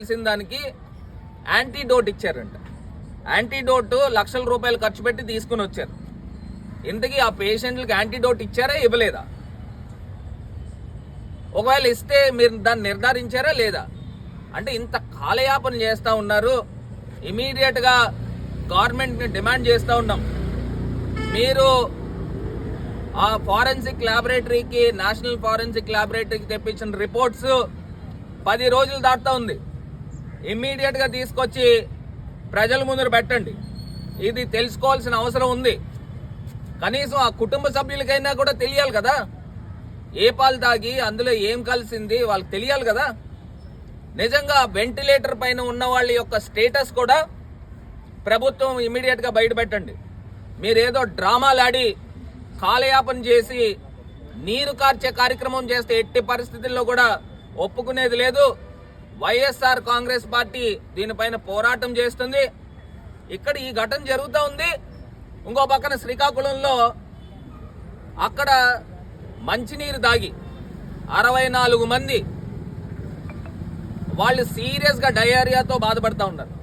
తెలిసిన దానికి యాంటీడోట్ ఇచ్చారంట. యాంటీడోట్ లక్షల రూపాయలు ఖర్చు పెట్టి తీసుకుని వచ్చారు. ఇంతకీ ఆ పేషెంట్లకి యాంటీడోట్ ఇచ్చారా ఇవ్వలేదా? ఒకవేళ ఇస్తే మీరు దాన్ని నిర్ధారించారా లేదా? అంటే ఇంత కాలయాపన చేస్తూ ఉన్నారు. ఇమీడియట్గా గవర్నమెంట్ని డిమాండ్ చేస్తూ ఉన్నాం, మీరు ఆ ఫారెన్సిక్ ల్యాబొరేటరీకి, నేషనల్ ఫారెన్సిక్ ల్యాబొరేటరీకి తెప్పించిన రిపోర్ట్స్ 10 రోజులు దాటుతూ ఉంది. ఇమ్మీడియట్గా తీసుకొచ్చి ప్రజల ముందర పెట్టండి. ఇది తెలుసుకోవాల్సిన అవసరం ఉంది. కనీసం ఆ కుటుంబ సభ్యులకైనా కూడా తెలియాలి కదా, ఏ పాలు తాగి అందులో ఏం కలిసింది వాళ్ళకి తెలియాలి కదా. నిజంగా వెంటిలేటర్ పైన ఉన్న వాళ్ళ యొక్క స్టేటస్ కూడా ప్రభుత్వం ఇమ్మీడియట్గా బయట పెట్టండి. మీరేదో డ్రామాలు ఆడి కాలయాపన చేసి నీరు కార్చే కార్యక్రమం చేస్తే ఎట్టి పరిస్థితుల్లో కూడా ఒప్పుకునేది లేదు. వైఎస్ఆర్ కాంగ్రెస్ పార్టీ దీనిపైన పోరాటం చేస్తుంది. ఇక్కడ ఈ ఘటన జరుగుతూ ఉంది. ఇంకో పక్కన శ్రీకాకుళంలో అక్కడ మంచినీరు దాగి 64 మంది వాళ్ళు సీరియస్గా డయేరియాతో బాధపడుతూ ఉన్నారు.